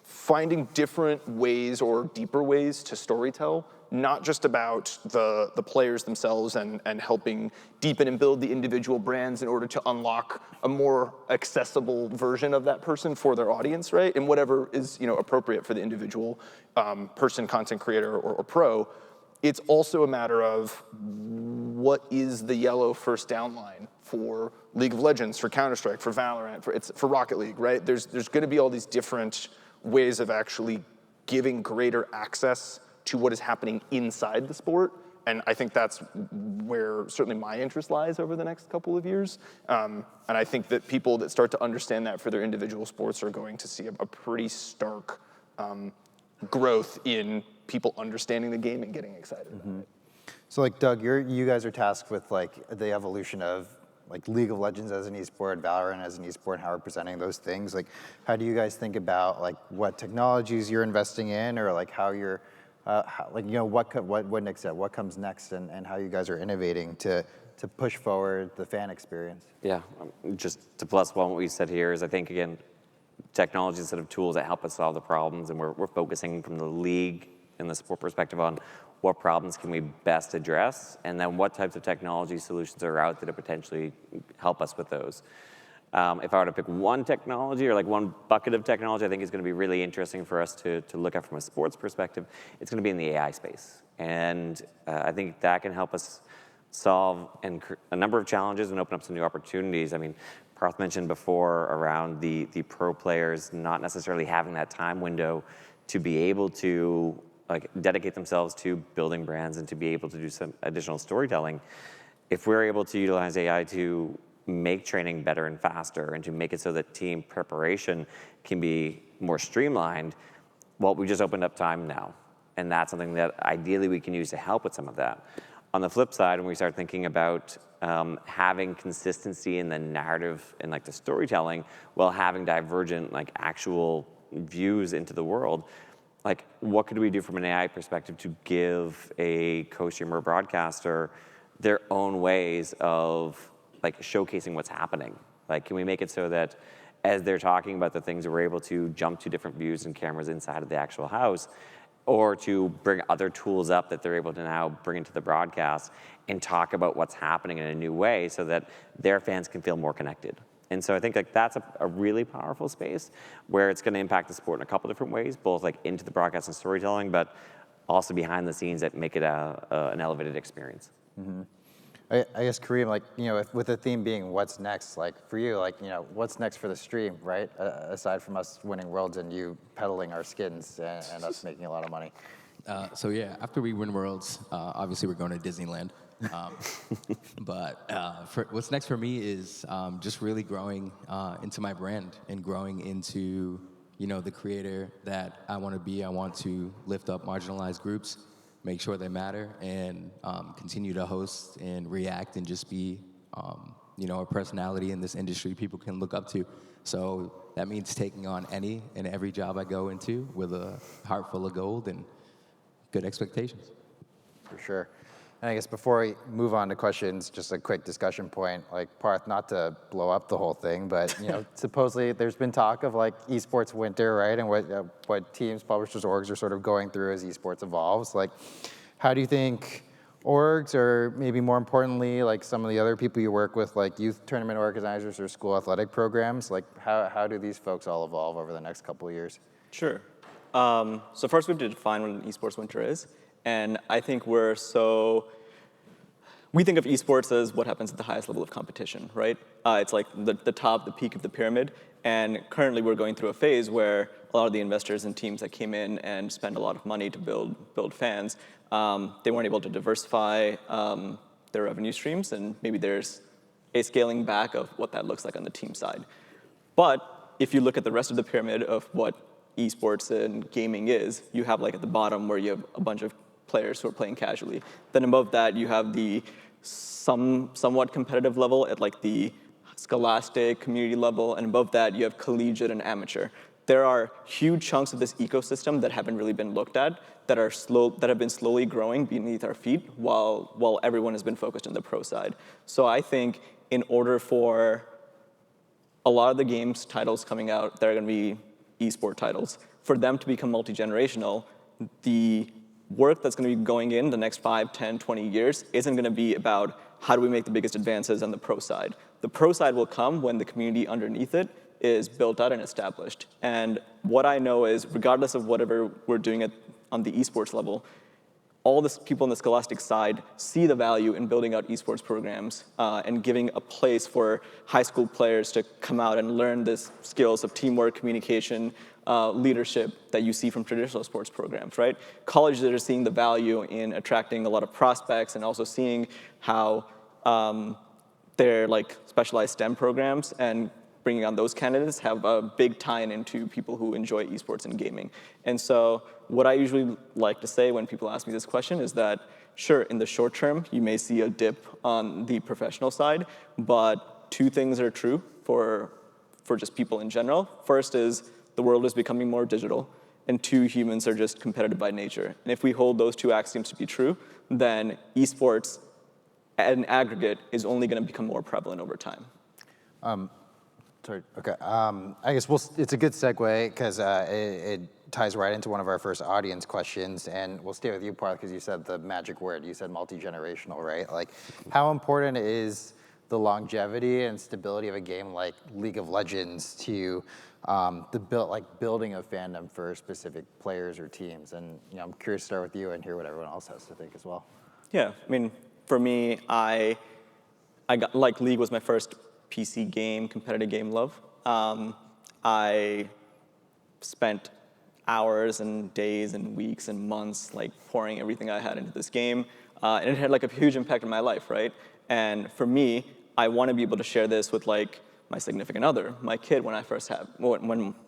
finding different ways or deeper ways to storytell, not just about the players themselves and helping deepen and build the individual brands in order to unlock a more accessible version of that person for their audience, right? And whatever is appropriate for the individual person, content creator, or pro. It's also a matter of what is the yellow first down line for League of Legends, for Counter-Strike, for Valorant, for Rocket League, right? There's going to be all these different ways of actually giving greater access to what is happening inside the sport. And I think that's where certainly my interest lies over the next couple of years. And I think that people that start to understand that for their individual sports are going to see a pretty stark growth in people understanding the game and getting excited about it. So Doug, you guys are tasked with the evolution of League of Legends as an esport, Valorant as an esport, how we're presenting those things. How do you guys think about what technologies you're investing in, or how you're what next step, what comes next, and how you guys are innovating to push forward the fan experience? Yeah, just to plus one, what we said here is I think, again, technologies instead of tools that help us solve the problems, and we're focusing from the league and the sport perspective on what problems can we best address, and then what types of technology solutions are out there to potentially help us with those. If I were to pick one technology or like one bucket of technology I think is going to be really interesting for us to look at from a sports perspective, it's going to be in the AI space. And I think that can help us solve a number of challenges and open up some new opportunities. I mean, Parth mentioned before around the pro players not necessarily having that time window to be able to like dedicate themselves to building brands and to be able to do some additional storytelling. If we're able to utilize AI to make training better and faster and to make it so that team preparation can be more streamlined, well, we just opened up time now. And that's something that ideally we can use to help with some of that. On the flip side, when we start thinking about having consistency in the narrative and like the storytelling while having divergent like actual views into the world, like what could we do from an AI perspective to give a co-streamer or broadcaster their own ways of like showcasing what's happening? Like, can we make it so that as they're talking about the things, we're able to jump to different views and cameras inside of the actual house, or to bring other tools up that they're able to now bring into the broadcast and talk about what's happening in a new way so that their fans can feel more connected. And so I think like that's a really powerful space where it's going to impact the sport in a couple different ways, both like into the broadcast and storytelling, but also behind the scenes that make it an elevated experience. Mm-hmm. I guess, Kareem, like, you know, with the theme being what's next, like for you, like, you know, what's next for the stream, right? Aside from us winning worlds and you peddling our skins and us making a lot of money. So yeah, after we win worlds, obviously we're going to Disneyland. But what's next for me is just really growing into my brand and growing into, you know, the creator that I want to be. I want to lift up marginalized groups, make sure they matter, and continue to host and react and just be, you know, a personality in this industry people can look up to. So that means taking on any and every job I go into with a heart full of gold and good expectations. For sure. And I guess before we move on to questions, just a quick discussion point, like Parth, not to blow up the whole thing, but you know, supposedly there's been talk of like esports winter, right? And what teams, publishers, orgs are sort of going through as esports evolves. Like, how do you think orgs, or maybe more importantly, like some of the other people you work with, like youth tournament organizers or school athletic programs, like how do these folks all evolve over the next couple of years? Sure. So first we have to define what an esports winter is. And I think we think of esports as what happens at the highest level of competition, right? It's like the top, the peak of the pyramid. And currently we're going through a phase where a lot of the investors and teams that came in and spent a lot of money to build fans, they weren't able to diversify their revenue streams, and maybe there's a scaling back of what that looks like on the team side. But if you look at the rest of the pyramid of what esports and gaming is, you have like at the bottom where you have a bunch of players who are playing casually. Then above that, you have the somewhat competitive level at like the scholastic community level, and above that, you have collegiate and amateur. There are huge chunks of this ecosystem that haven't really been looked at, that have been slowly growing beneath our feet, while everyone has been focused on the pro side. So I think in order for a lot of the games titles coming out that are going to be esport titles, for them to become multi-generational, the work that's going to be going in the next 5, 10, 20 years isn't going to be about how do we make the biggest advances on the pro side. The pro side will come when the community underneath it is built out and established. And what I know is, regardless of whatever we're doing on the esports level, all the people on the scholastic side see the value in building out esports programs and giving a place for high school players to come out and learn the skills of teamwork, communication, leadership that you see from traditional sports programs, right? Colleges that are seeing the value in attracting a lot of prospects and also seeing how their like specialized STEM programs and bringing on those candidates have a big tie-in into people who enjoy esports and gaming. And so what I usually like to say when people ask me this question is that, sure, in the short term, you may see a dip on the professional side, but two things are true for just people in general. First is the world is becoming more digital, and two, humans are just competitive by nature. And if we hold those two axioms to be true, then esports at an aggregate is only going to become more prevalent over time. Sorry. Okay. I guess it's a good segue because it ties right into one of our first audience questions, and we'll stay with you, Parth, because you said the magic word. You said multi-generational, right? Like, how important is the longevity and stability of a game like League of Legends to building a fandom for specific players or teams? And I'm curious to start with you and hear what everyone else has to think as well. Yeah, I mean, for me, I got like League was my first PC game, competitive game love. I spent hours and days and weeks and months like pouring everything I had into this game, and it had like a huge impact on my life, right? And for me, I want to be able to share this with like my significant other, my kid when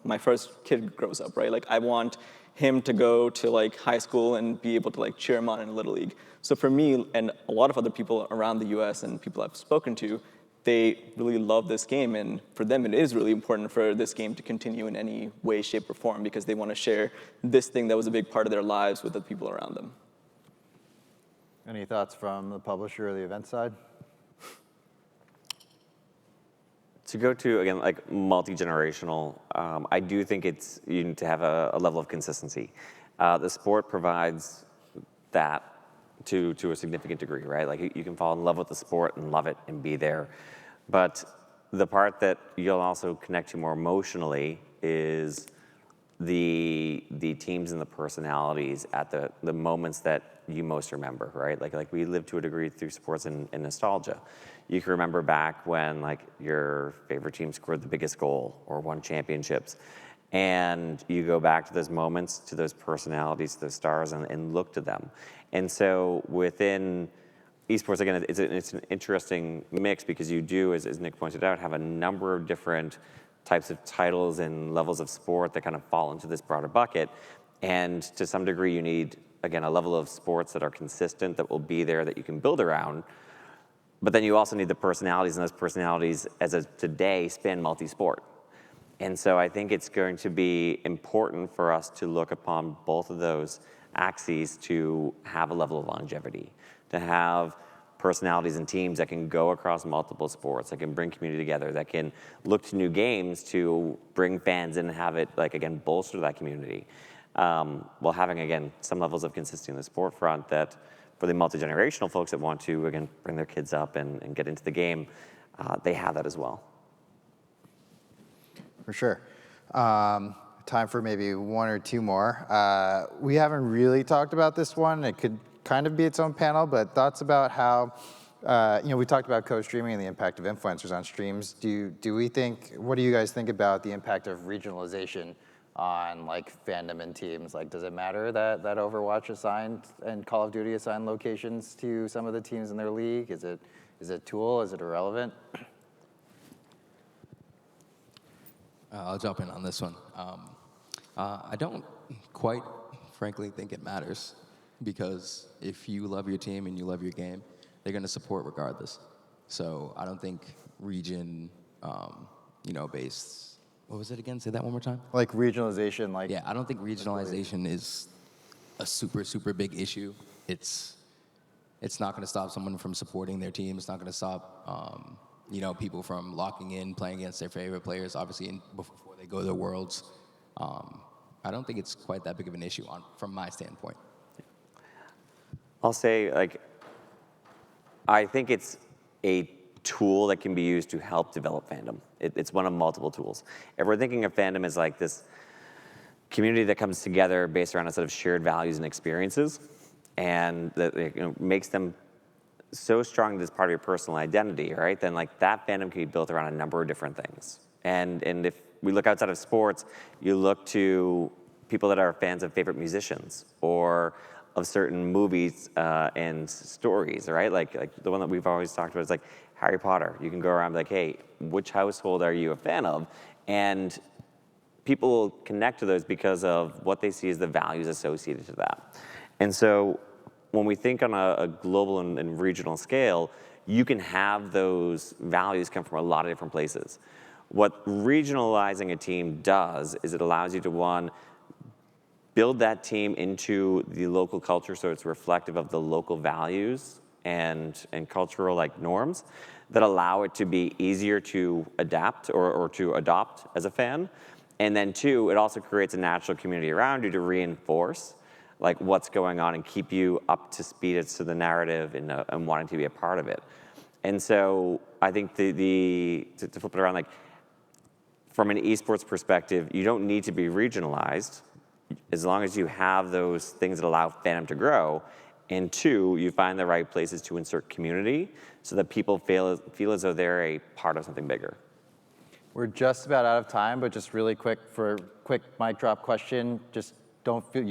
my first kid grows up, right? Like I want him to go to like high school and be able to like cheer him on in a Little League. So for me and a lot of other people around the US and people I've spoken to, they really love this game, and for them it is really important for this game to continue in any way, shape, or form because they want to share this thing that was a big part of their lives with the people around them. Any thoughts from the publisher or the event side? To go to, again, like multi-generational, I do think you need to have a level of consistency. The sport provides that to a significant degree, right? Like you can fall in love with the sport and love it and be there. But the part that you'll also connect to more emotionally is the teams and the personalities at the moments that you most remember, right? Like we live to a degree through sports and nostalgia. You can remember back when like your favorite team scored the biggest goal or won championships. And you go back to those moments, to those personalities, to those stars, and look to them. And so within esports, again, it's an interesting mix because you do, as Nick pointed out, have a number of different types of titles and levels of sport that kind of fall into this broader bucket. And to some degree, you need, again, a level of sports that are consistent, that will be there, that you can build around. But then you also need the personalities, and those personalities, as of today, span multi-sport. And so I think it's going to be important for us to look upon both of those axes to have a level of longevity, to have personalities and teams that can go across multiple sports, that can bring community together, that can look to new games to bring fans in and have it, like, again, bolster that community. While having, again, some levels of consistency in the sport front that for the multi-generational folks that want to, again, bring their kids up and get into the game, they have that as well. For sure. Time for maybe one or two more. We haven't really talked about this one. It could kind of be its own panel, but thoughts about how, we talked about co-streaming and the impact of influencers on streams. What do you guys think about the impact of regionalization on like fandom and teams? Like, does it matter that Overwatch assigned and Call of Duty assigned locations to some of the teams in their league? Is it a tool? Is it irrelevant? I'll jump in on this one. I don't quite, frankly, think it matters because if you love your team and you love your game, they're going to support regardless. So I don't think region, based. What was it again? Say that one more time. Like regionalization, like. Yeah, I don't think regionalization is a super, super big issue. It's not going to stop someone from supporting their team. It's not going to stop, people from locking in, playing against their favorite players, obviously, before they go to the Worlds. I don't think it's quite that big of an issue from my standpoint. I'll say, I think it's a tool that can be used to help develop fandom. It's one of multiple tools. If we're thinking of fandom as like this community that comes together based around a set of shared values and experiences, and that makes them so strong that it's part of your personal identity, right? Then like that fandom can be built around a number of different things. And if we look outside of sports, you look to people that are fans of favorite musicians or of certain movies and stories, right? Like the one that we've always talked about is like Harry Potter. You can go around and be like, hey, which household are you a fan of? And people will connect to those because of what they see as the values associated to that. And so when we think on a global and regional scale, you can have those values come from a lot of different places. What regionalizing a team does is it allows you to, one, build that team into the local culture so it's reflective of the local values and cultural like norms that allow it to be easier to adapt or to adopt as a fan. And then two, it also creates a natural community around you to reinforce like what's going on and keep you up to speed as to the narrative and wanting to be a part of it. And so I think to flip it around, like from an esports perspective, you don't need to be regionalized as long as you have those things that allow fandom to grow. And two, you find the right places to insert community so that people feel as though they're a part of something bigger. We're just about out of time, but just really quick for a quick mic drop question. Just don't feel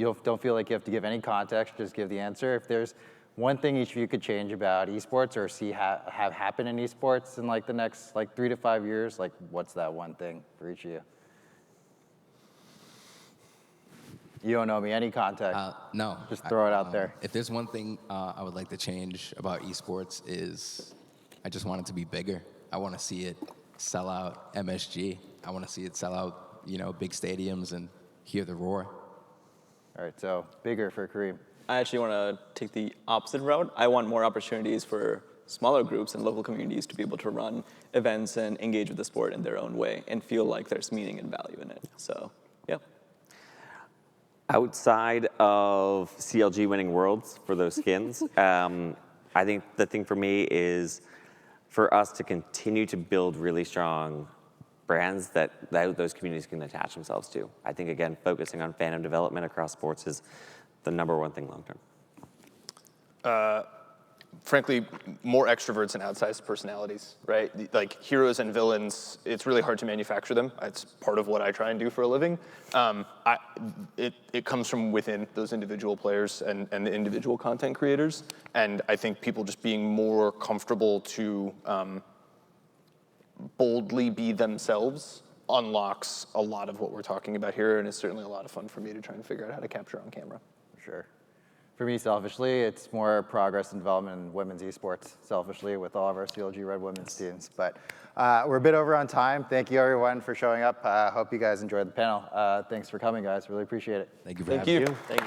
like you have to give any context. Just give the answer. If there's one thing each of you could change about esports or see have happen in esports in like the next like 3 to 5 years, like what's that one thing for each of you? You don't know me. Any context? No. Just throw it out there. If there's one thing I would like to change about esports is I just want it to be bigger. I want to see it sell out MSG. I want to see it sell out, big stadiums and hear the roar. All right, so bigger for Kareem. I actually want to take the opposite route. I want more opportunities for smaller groups and local communities to be able to run events and engage with the sport in their own way and feel like there's meaning and value in it. So, yeah. Outside of CLG winning worlds for those skins, I think the thing for me is for us to continue to build really strong brands that those communities can attach themselves to. I think, again, focusing on fandom development across sports is the #1 thing long term. Frankly, more extroverts and outsized personalities, right? Like heroes and villains, it's really hard to manufacture them. It's part of what I try and do for a living. It comes from within those individual players and the individual content creators. And I think people just being more comfortable to boldly be themselves unlocks a lot of what we're talking about here. And it's certainly a lot of fun for me to try and figure out how to capture on camera. For sure. For me, selfishly, it's more progress and development in women's esports, selfishly, with all of our CLG Red women's teams. But we're a bit over on time. Thank you, everyone, for showing up. Hope you guys enjoyed the panel. Thanks for coming, guys. Really appreciate it. Thank you for having me. Thank you.